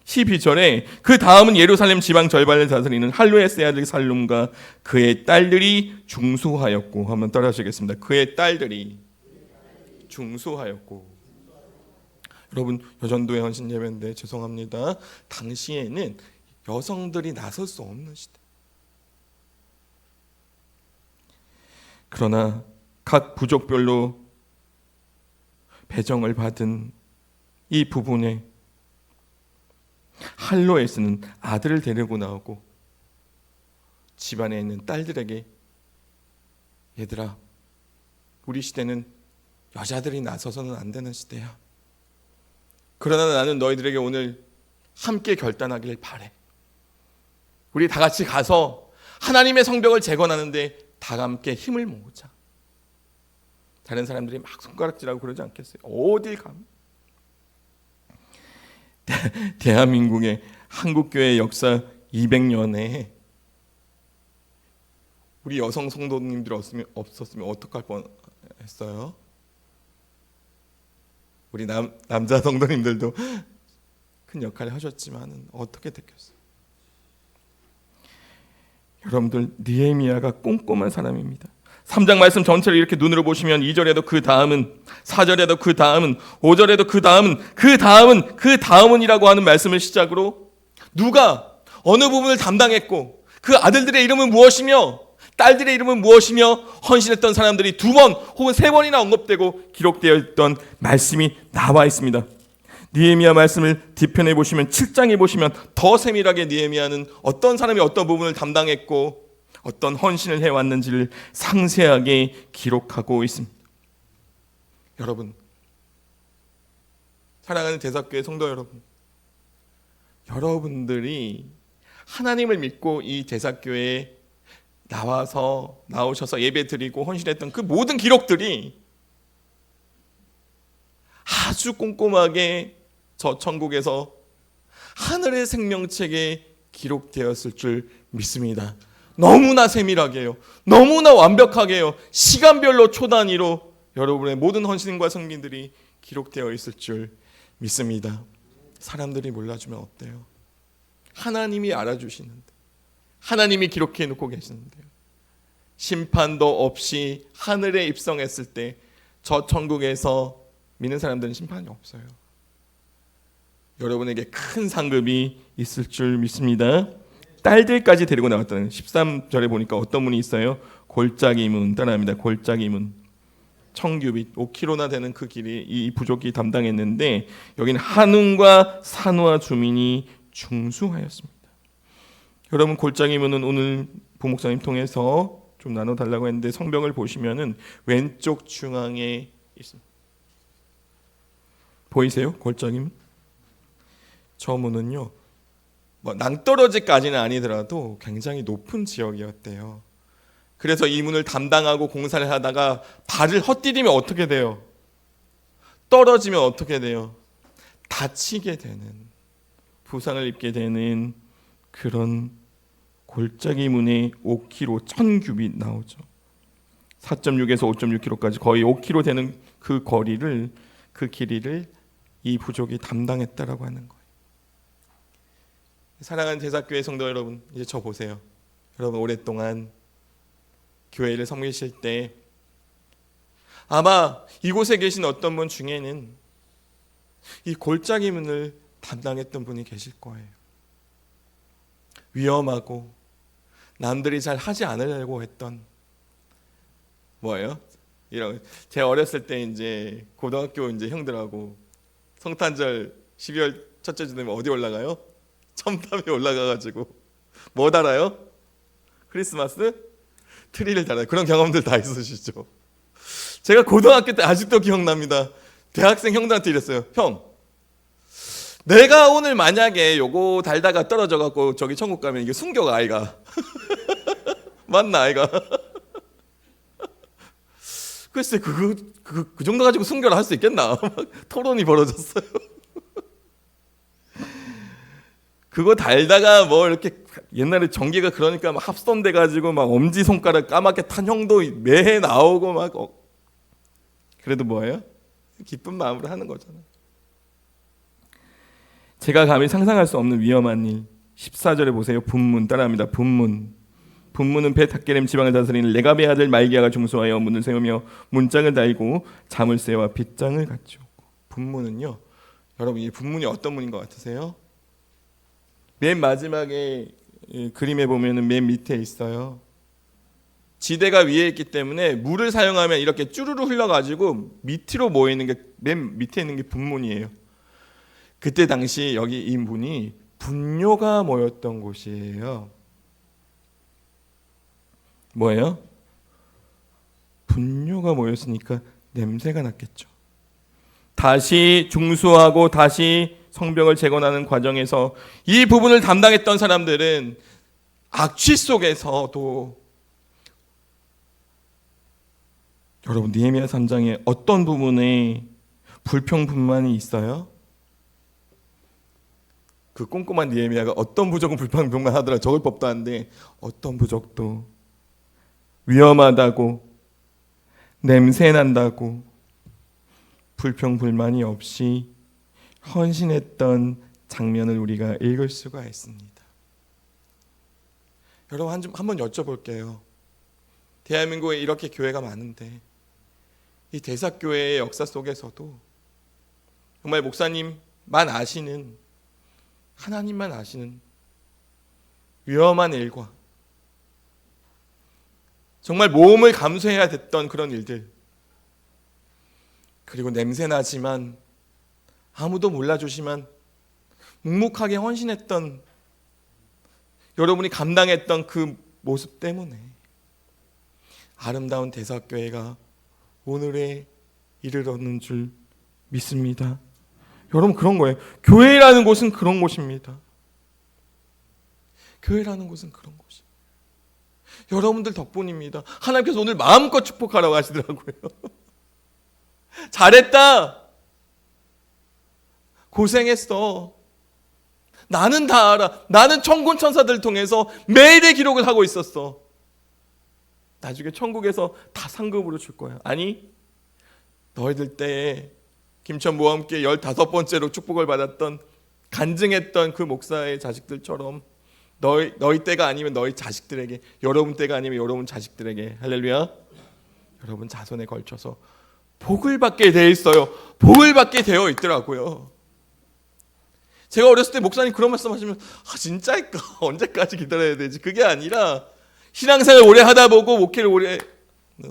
12절에 그 다음은 예루살렘 지방 절반을 다스리는 할루에스의 아들 살룸과 그의 딸들이 중수하였고, 한번 따라하시겠습니다. 그의 딸들이 중수하였고. 여러분, 여전도의 헌신 예배인데 죄송합니다. 당시에는 여성들이 나설 수 없는 시대. 그러나 각 부족별로 배정을 받은 이 부분에 할로에스는 아들을 데리고 나오고 집안에 있는 딸들에게, 얘들아, 우리 시대는 여자들이 나서서는 안 되는 시대야. 그러나 나는 너희들에게 오늘 함께 결단하기를 바래. 우리 다 같이 가서 하나님의 성벽을 재건하는데 다 함께 힘을 모으자. 다른 사람들이 막 손가락질하고 그러지 않겠어요? 어딜 가면? 대한민국의 한국교회 역사 200년에 우리 여성 성도님들 없었으면 어떡할 뻔했어요? 우리 남자 성도님들도 큰 역할을 하셨지만 어떻게 됐겠어요? 여러분들, 느헤미야가 꼼꼼한 사람입니다. 3장 말씀 전체를 이렇게 눈으로 보시면 2절에도 그 다음은, 4절에도 그 다음은, 5절에도 그 다음은, 그 다음은이라고 하는 말씀을 시작으로 누가 어느 부분을 담당했고 그 아들들의 이름은 무엇이며 딸들의 이름은 무엇이며 헌신했던 사람들이 2번 혹은 3번이나 언급되고 기록되어 있던 말씀이 나와 있습니다. 느헤미야 말씀을 뒤편에 보시면 7장에 보시면 더 세밀하게 느헤미야는 어떤 사람이 어떤 부분을 담당했고 어떤 헌신을 해왔는지를 상세하게 기록하고 있습니다. 여러분, 사랑하는 대사교회 성도 여러분, 여러분들이 하나님을 믿고 이 대사교회에 나오셔서 예배 드리고 헌신했던 그 모든 기록들이 아주 꼼꼼하게 저 천국에서 하늘의 생명책에 기록되었을 줄 믿습니다. 너무나 세밀하게요, 너무나 완벽하게요, 시간별로 초단위로 여러분의 모든 헌신과 성민들이 기록되어 있을 줄 믿습니다. 사람들이 몰라주면 어때요? 하나님이 알아주시는데, 하나님이 기록해 놓고 계시는데요. 심판도 없이 하늘에 입성했을 때 저 천국에서 믿는 사람들은 심판이 없어요. 여러분에게 큰 상급이 있을 줄 믿습니다. 딸들까지 데리고 나왔다는 13절에 보니까 어떤 문이 있어요? 골짜기 문, 따라합니다. 골짜기 문. 청규빗 5km나 되는 그 길이 이 부족이 담당했는데 여기는 한웅과 산우아 주민이 중수하였습니다. 여러분, 골짜기 문은 오늘 부목사님 통해서 좀 나눠달라고 했는데 성벽을 보시면은 왼쪽 중앙에 있습니다. 보이세요? 골짜기문? 저 문은요, 뭐 낭떠러지까지는 아니더라도 굉장히 높은 지역이었대요. 그래서 이 문을 담당하고 공사를 하다가 발을 헛디디면 어떻게 돼요? 떨어지면 어떻게 돼요? 다치게 되는, 부상을 입게 되는 그런 골짜기문의 5km 1000규빗 나오죠. 4.6에서 5.6km까지 거의 5km 되는 그 거리를, 그 길이를 이 부족이 담당했다라고 하는 거예요. 사랑하는 제사교회 성도 여러분, 이제 저 보세요. 여러분 오랫동안 교회를 섬기실 때 아마 이곳에 계신 어떤 분 중에는 이 골짜기문을 담당했던 분이 계실 거예요. 위험하고 남들이 잘 하지 않으려고 했던 뭐예요? 이런 제가 어렸을 때 이제 고등학교 이제 형들하고 성탄절 12월 첫째 주 되면 어디 올라가요? 첨탑에 올라가가지고 뭐 달아요? 크리스마스 트리를 달아요. 그런 경험들 다 있으시죠? 제가 고등학교 때 아직도 기억납니다. 대학생 형들한테 이랬어요. 형, 내가 오늘 만약에 요거 달다가 떨어져갖고 저기 천국 가면 이게 순교가 아이가 맞나 아이가? 글쎄 그 정도 가지고 순교를 할 수 있겠나? 막 토론이 벌어졌어요. 그거 달다가 뭐 이렇게 옛날에 전기가 그러니까 막 합선돼 가지고 막 엄지 손가락 까맣게 탄 형도 매해 나오고 막 그래도 뭐예요? 기쁜 마음으로 하는 거잖아요. 제가 감히 상상할 수 없는 위험한 일. 14절에 보세요. 분문 따라합니다. 분문은 베타게렘 지방을 다스리는 레갑의 아들 말기야가 중수하여 문을 세우며 문짝을 달고 자물쇠와 빗장을 갖추었고. 분문은요, 여러분 이 분문이 어떤 문인 것 같으세요? 맨 마지막에 그림에 보면은 맨 밑에 있어요. 지대가 위에 있기 때문에 물을 사용하면 이렇게 쭈루루 흘러가지고 밑으로 모이는 게 맨 밑에 있는 게 분문이에요. 그때 당시 여기 이 문이 분뇨가 모였던 곳이에요. 뭐예요? 분뇨가 모였으니까 냄새가 났겠죠. 다시 중수하고 다시 성벽을 재건하는 과정에서 이 부분을 담당했던 사람들은 악취 속에서도 여러분 느헤미야 3장에 어떤 부분에 불평불만이 있어요? 그 꼼꼼한 느헤미야가 어떤 부족은 불평불만 하더라 적을 법도 한데 어떤 부족도 위험하다고 냄새난다고 불평불만이 없이 헌신했던 장면을 우리가 읽을 수가 있습니다. 여러분 한번 여쭤볼게요. 대한민국에 이렇게 교회가 많은데 이 대사교회의 역사 속에서도 정말 목사님만 아시는 하나님만 아시는 위험한 일과 정말 모험을 감수해야 됐던 그런 일들 그리고 냄새나지만 아무도 몰라주지만 묵묵하게 헌신했던 여러분이 감당했던 그 모습 때문에 아름다운 대사교회가 오늘에 이르렀는 줄 믿습니다. 여러분 그런 거예요. 교회라는 곳은 그런 곳입니다. 교회라는 곳은 그런 곳이에요. 여러분들 덕분입니다. 하나님께서 오늘 마음껏 축복하라고 하시더라고요. 잘했다. 고생했어. 나는 다 알아. 나는 천군 천사들 통해서 매일의 기록을 하고 있었어. 나중에 천국에서 다 상급으로 줄 거야. 아니, 너희들 때에 김천모함교회 15번째로 축복을 받았던 간증했던 그 목사의 자식들처럼 너희 때가 아니면 너희 자식들에게, 여러분 때가 아니면 여러분 자식들에게, 할렐루야, 여러분 자손에 걸쳐서 복을 받게 돼 있어요. 복을 받게 되어 있더라고요. 제가 어렸을 때 목사님 그런 말씀 하시면 진짜일까? 언제까지 기다려야 되지? 그게 아니라 신앙생활 오래 하다 보고 목회를 오래는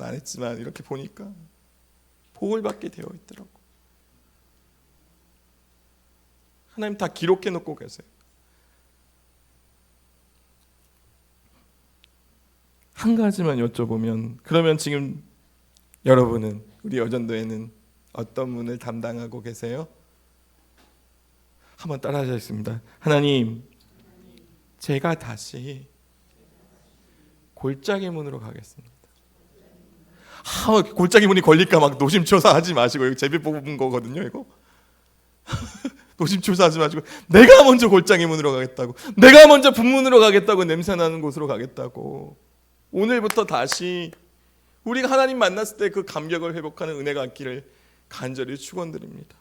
안 했지만 이렇게 보니까 복을 받게 되어 있더라고. 하나님 다 기록해 놓고 계세요. 한 가지만 여쭤보면, 그러면 지금 여러분은 우리 여전도에는 어떤 문을 담당하고 계세요? 한번 따라하겠습니다. 하나님, 제가 다시 골짜기 문으로 가겠습니다. 골짜기 문이 걸릴까 막 노심초사하지 마시고, 이거 제비 뽑은 거거든요. 이거 노심초사하지 마시고, 내가 먼저 골짜기 문으로 가겠다고, 내가 먼저 북문으로 가겠다고, 냄새나는 곳으로 가겠다고. 오늘부터 다시 우리가 하나님 만났을 때 그 감격을 회복하는 은혜가 있기를 간절히 축원드립니다.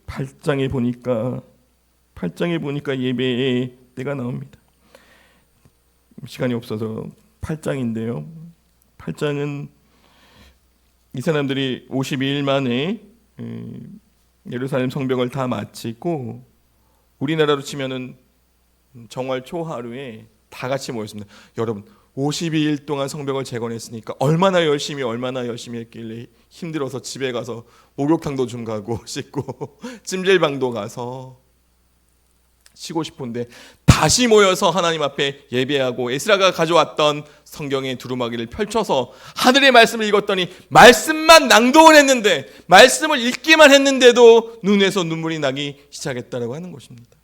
8장에 보니까 예배의 때가 나옵니다. 시간이 없어서 8장인데요. 8장은 이 사람들이 52일 만에 예루살렘 성벽을 다 마치고, 우리나라로 치면은 정월 초하루에 다 같이 모였습니다. 여러분, 52일 동안 성벽을 재건했으니까 얼마나 열심히 했길래 힘들어서 집에 가서 목욕탕도 좀 가고 씻고 찜질방도 가서 쉬고 싶은데, 다시 모여서 하나님 앞에 예배하고 에스라가 가져왔던 성경의 두루마기를 펼쳐서 하늘의 말씀을 읽었더니, 말씀만 낭독을 했는데, 말씀을 읽기만 했는데도 눈에서 눈물이 나기 시작했다라고 하는 것입니다.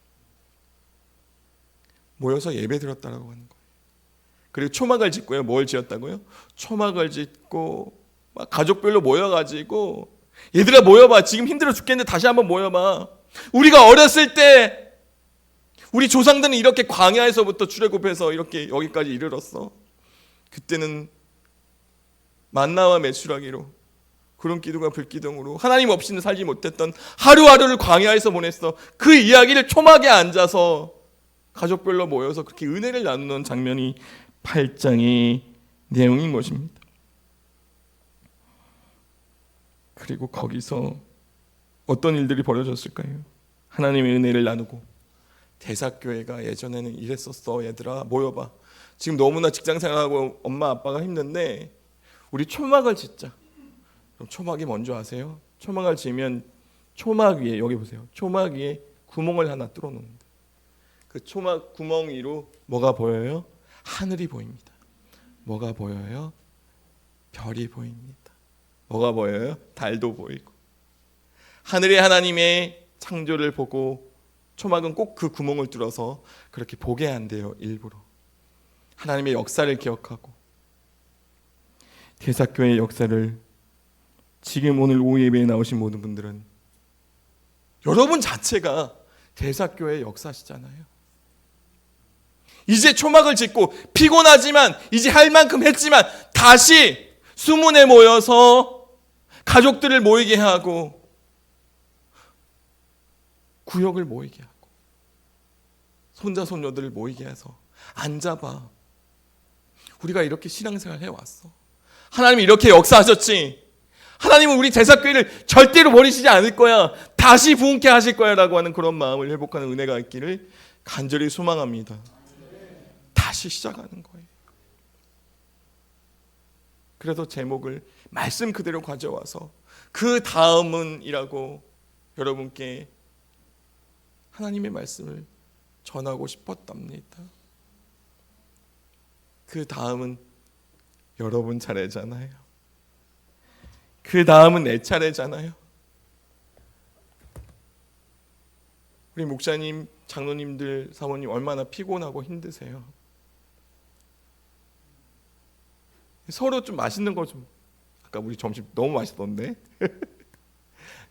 모여서 예배 드렸다라고 하는 거예요. 그리고 초막을 짓고요. 뭘 지었다고요? 초막을 짓고 막 가족별로 모여가지고, 얘들아 모여봐, 지금 힘들어 죽겠는데 다시 한번 모여봐. 우리가 어렸을 때 우리 조상들은 이렇게 광야에서부터 출애굽해서 이렇게 여기까지 이르렀어. 그때는 만나와 메추라기로, 구름 기둥과 불 기둥으로 하나님 없이는 살지 못했던 하루하루를 광야에서 보냈어. 그 이야기를 초막에 앉아서 가족별로 모여서 그렇게 은혜를 나누는 장면이 8장의 내용인 것입니다. 그리고 거기서 어떤 일들이 벌어졌을까요? 하나님의 은혜를 나누고, 대사교회가 예전에는 이랬었어. 얘들아 모여봐, 지금 너무나 직장생활하고 엄마 아빠가 힘든데 우리 초막을 짓자. 그럼 초막이 뭔지 아세요? 초막을 지으면 초막 위에, 여기 보세요, 초막 위에 구멍을 하나 뚫어 놓는다. 그 초막 구멍 위로 뭐가 보여요? 하늘이 보입니다. 뭐가 보여요? 별이 보입니다. 뭐가 보여요? 달도 보이고. 하늘의 하나님의 창조를 보고 초막은 꼭 그 구멍을 뚫어서 그렇게 보게 한대요. 일부러 하나님의 역사를 기억하고, 대사교회의 역사를 지금 오늘 오후 예배에 나오신 모든 분들은 여러분 자체가 대사교회의 역사시잖아요. 이제 초막을 짓고 피곤하지만 이제 할 만큼 했지만 다시 수문에 모여서 가족들을 모이게 하고 구역을 모이게 하고 손자 손녀들을 모이게 해서 앉아봐, 우리가 이렇게 신앙생활 해왔어, 하나님이 이렇게 역사하셨지, 하나님은 우리 대사교회를 절대로 버리시지 않을 거야, 다시 부흥케 하실 거야 라고 하는 그런 마음을 회복하는 은혜가 있기를 간절히 소망합니다. 다시 시작하는 거예요. 그래서 제목을 말씀 그대로 가져와서 그 다음은 이라고 여러분께 하나님의 말씀을 전하고 싶었답니다. 그 다음은 여러분 차례잖아요. 그 다음은 내 차례잖아요. 우리 목사님, 장로님들, 사모님 얼마나 피곤하고 힘드세요. 서로 좀 맛있는 거 좀, 아까 우리 점심 너무 맛있던데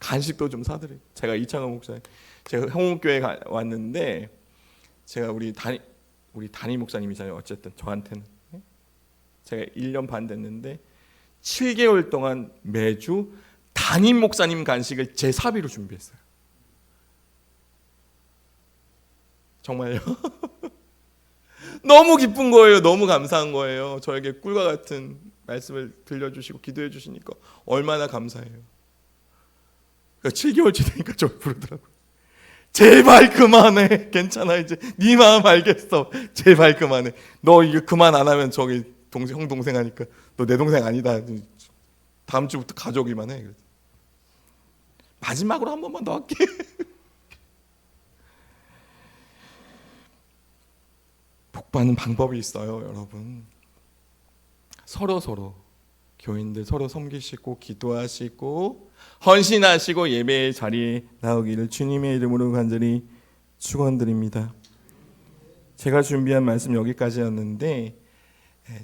간식도 좀 사드려요. 제가 이창호 목사님, 제가 형옥교회 왔는데, 제가 우리 담임 목사님이잖아요. 어쨌든 저한테는 제가 1년 반 됐는데 7개월 동안 매주 담임 목사님 간식을 제 사비로 준비했어요. 정말요. 너무 기쁜 거예요. 너무 감사한 거예요. 저에게 꿀과 같은 말씀을 들려주시고 기도해 주시니까 얼마나 감사해요. 7개월째 되니까 저 부르더라고요. 제발 그만해. 괜찮아, 이제 네 마음 알겠어. 제발 그만해. 너 이거 그만 안 하면 저기 형 동생 하니까 너 내 동생 아니다. 다음 주부터 가족이만 해. 마지막으로 한 번만 더 할게. 복받는 방법이 있어요, 여러분. 서로 교인들 서로 섬기시고 기도하시고 헌신하시고 예배의 자리에 나오기를 주님의 이름으로 간절히 축원드립니다. 제가 준비한 말씀 여기까지였는데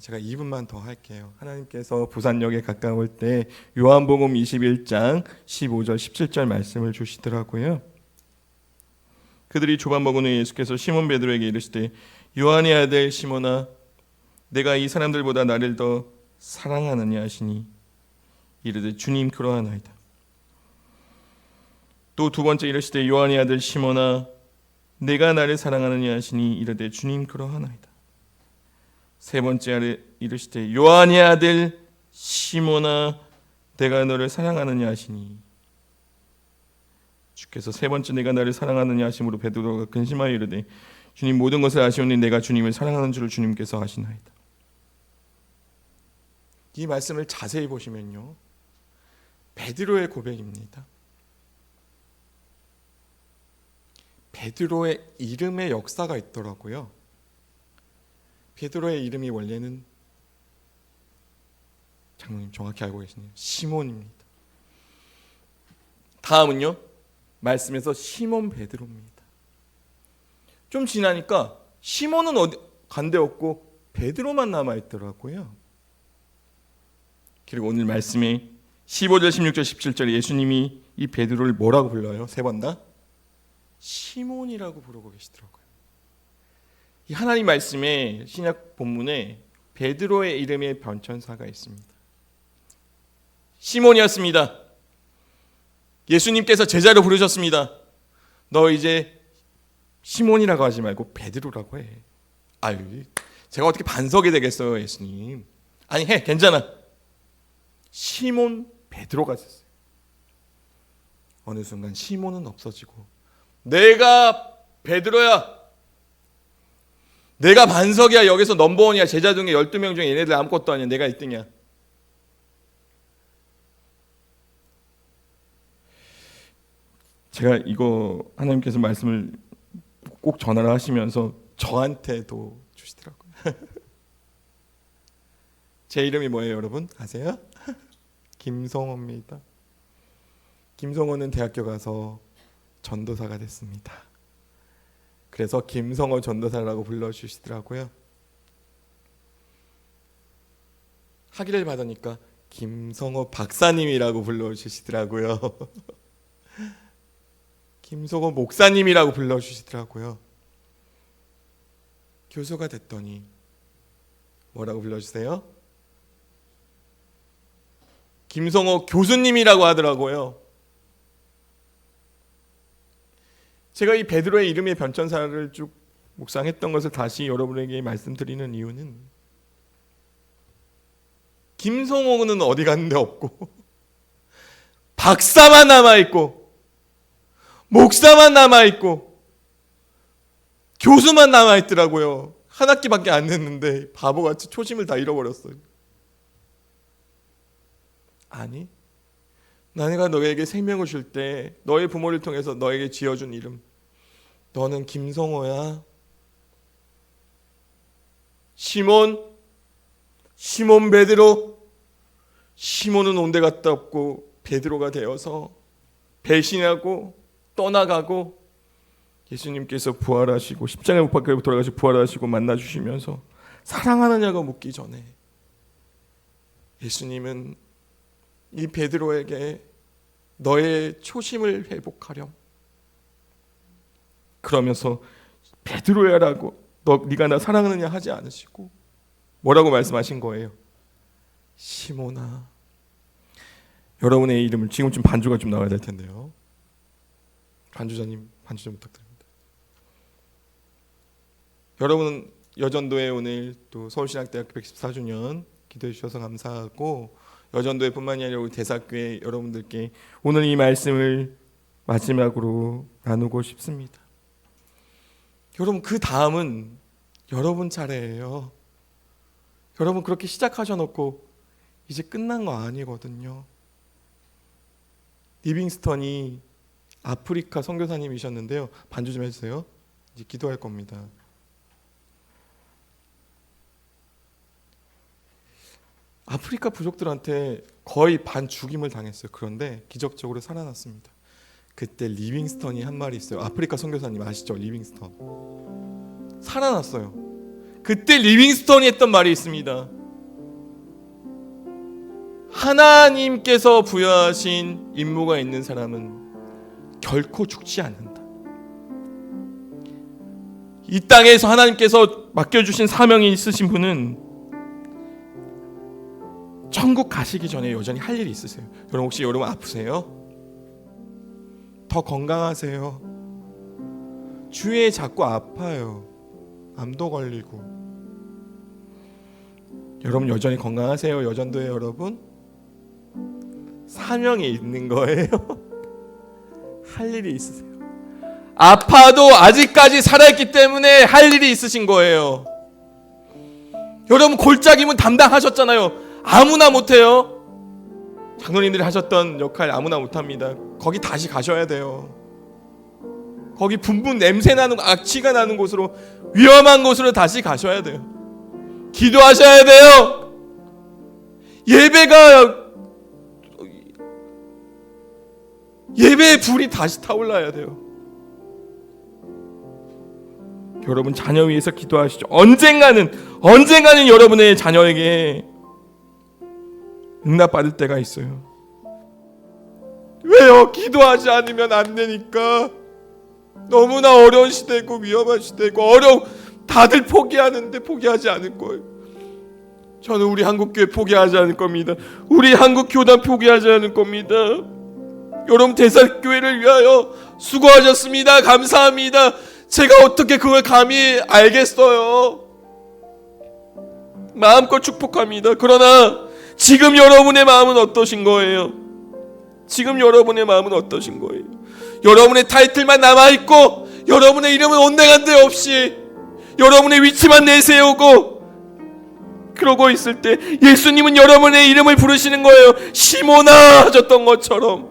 제가 2분만 더 할게요. 하나님께서 부산역에 가까울 때 요한복음 21장 15절 17절 말씀을 주시더라고요. 그들이 조반 먹은 후에 예수께서 시몬 베드로에게 이르시되 요한의 아들 시몬아 내가 이 사람들보다 나를 더 사랑하느냐 하시니 이르되 주님 그러하나이다. 또 두 번째 이르시되 요한의 아들 시몬아 내가 나를 사랑하느냐 하시니 이르되 주님 그러하나이다. 세 번째 이르시되 요한의 아들 시몬아 내가 너를 사랑하느냐 하시니 주께서 세 번째 내가 나를 사랑하느냐 하심으로 베드로가 근심하여 이르되 주님 모든 것을 아시오니 내가 주님을 사랑하는 줄을 주님께서 아시나이다. 이 말씀을 자세히 보시면요 베드로의 고백입니다. 베드로의 이름의 역사가 있더라고요. 베드로의 이름이 원래는 장로님 정확히 알고 계시네요. 시몬입니다. 다음은요. 말씀에서 시몬 베드로입니다. 좀 지나니까 시몬은 어디 간데없고 베드로만 남아 있더라고요. 그리고 오늘 말씀에 15절, 16절, 17절에 예수님이 이 베드로를 뭐라고 불러요? 세 번 다? 시몬이라고 부르고 계시더라고요. 이 하나님 말씀에 신약 본문에 베드로의 이름의 변천사가 있습니다. 시몬이었습니다. 예수님께서 제자로 부르셨습니다. 너 이제 시몬이라고 하지 말고 베드로라고 해. 아유, 제가 어떻게 반석이 되겠어요, 예수님. 아니 해, 괜찮아. 시몬 베드로가 됐어요. 어느 순간 시몬은 없어지고 내가 베드로야. 내가 반석이야. 여기서 넘버원이야. 제자 중에 12명 중에 얘네들 아무것도 아니야. 내가 1등이야. 제가 이거 하나님께서 말씀을 꼭 전하라 하시면서 저한테도 주시더라고요. 제 이름이 뭐예요, 여러분? 아세요? 김성호입니다. 김성호는 대학교 가서 전도사가 됐습니다. 그래서 김성호 전도사라고 불러주시더라고요. 학위를 받으니까 김성호 박사님이라고 불러주시더라고요. 김성호 목사님이라고 불러주시더라고요. 교수가 됐더니 뭐라고 불러주세요? 김성호 교수님이라고 하더라고요. 제가 이 베드로의 이름의 변천사를 쭉 묵상했던 것을 다시 여러분에게 말씀드리는 이유는 김성호는 어디 갔는데 없고 박사만 남아있고 목사만 남아있고 교수만 남아있더라고요. 한 학기밖에 안 됐는데 바보같이 초심을 다 잃어버렸어요. 아니, 내가 너에게 생명을 줄 때 너의 부모를 통해서 너에게 지어준 이름, 너는 김성호야. 시몬 베드로. 시몬은 온데 갔다 없고 베드로가 되어서 배신하고 떠나가고 예수님께서 부활하시고 십자가에 못 박혀 돌아가시고 부활하시고 만나주시면서 사랑하느냐고 묻기 전에 예수님은 이 베드로에게 너의 초심을 회복하렴 그러면서 베드로야라고 네가 나 사랑하느냐 하지 않으시고 뭐라고 말씀하신 거예요? 시몬아. 여러분의 이름을 지금쯤 반주가 좀 나와야 될 텐데요. 반주자님 반주 좀 부탁드립니다. 여러분은 여전도에 오늘 또 서울신학대학교 114주년 기도해 주셔서 감사하고 여전도에 뿐만이 아니라 우리 대사교회 여러분들께 오늘 이 말씀을 마지막으로 나누고 싶습니다. 여러분 그 다음은 여러분 차례예요. 여러분 그렇게 시작하셔놓고 이제 끝난 거 아니거든요. 리빙스턴이 아프리카 선교사님이셨는데요. 반주 좀 해주세요. 이제 기도할 겁니다. 아프리카 부족들한테 거의 반 죽임을 당했어요. 그런데 기적적으로 살아났습니다. 그때 리빙스턴이 한 말이 있어요. 아프리카 선교사님 아시죠? 리빙스턴 살아났어요. 그때 리빙스턴이 했던 말이 있습니다. 하나님께서 부여하신 임무가 있는 사람은 결코 죽지 않는다. 이 땅에서 하나님께서 맡겨주신 사명이 있으신 분은 천국 가시기 전에 여전히 할 일이 있으세요. 여러분 혹시 여러분 아프세요? 더 건강하세요. 주위에 자꾸 아파요. 암도 걸리고. 여러분 여전히 건강하세요. 여전도에 여러분 사명이 있는 거예요. 할 일이 있으세요. 아파도 아직까지 살아있기 때문에 할 일이 있으신 거예요. 여러분 골짜기문 담당하셨잖아요. 아무나 못해요. 장로님들이 하셨던 역할 아무나 못합니다. 거기 다시 가셔야 돼요. 거기 분분 냄새나는 악취가 나는 곳으로, 위험한 곳으로 다시 가셔야 돼요. 기도하셔야 돼요. 예배의 불이 다시 타올라야 돼요. 여러분 자녀 위해서 기도하시죠. 언젠가는 여러분의 자녀에게 응답받을 때가 있어요. 왜요? 기도하지 않으면 안 되니까. 너무나 어려운 시대고 위험한 시대고 다들 포기하는데 포기하지 않을 거예요. 저는 우리 한국교회 포기하지 않을 겁니다. 우리 한국교단 포기하지 않을 겁니다. 여러분 대살교회를 위하여 수고하셨습니다. 감사합니다. 제가 어떻게 그걸 감히 알겠어요. 마음껏 축복합니다. 그러나 지금 여러분의 마음은 어떠신 거예요? 지금 여러분의 마음은 어떠신 거예요? 여러분의 타이틀만 남아있고 여러분의 이름은 온데간데 없이 여러분의 위치만 내세우고 그러고 있을 때 예수님은 여러분의 이름을 부르시는 거예요. 시몬아 하셨던 것처럼.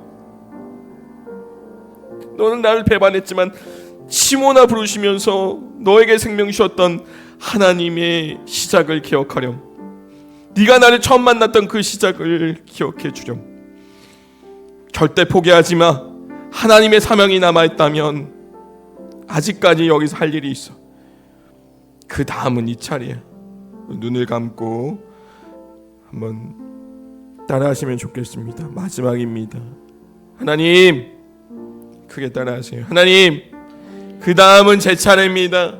너는 나를 배반했지만 시몬아 부르시면서 너에게 생명 주셨던 하나님의 시작을 기억하렴. 네가 나를 처음 만났던 그 시작을 기억해 주렴. 절대 포기하지 마. 하나님의 사명이 남아있다면 아직까지 여기서 할 일이 있어. 그 다음은 이 차례야. 눈을 감고 한번 따라하시면 좋겠습니다. 마지막입니다. 하나님, 크게 따라하세요. 하나님, 그 다음은 제 차례입니다.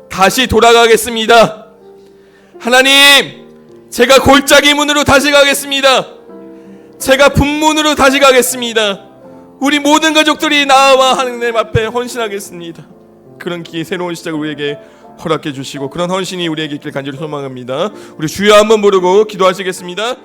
다시 돌아가겠습니다. 하나님, 제가 골짜기 문으로 다시 가겠습니다. 제가 분문으로 다시 가겠습니다. 우리 모든 가족들이 나와 하나님 앞에 헌신하겠습니다. 그런 기회, 새로운 시작을 우리에게 허락해 주시고 그런 헌신이 우리에게 있길 간절히 소망합니다. 우리 주여 한번 부르고 기도하시겠습니다.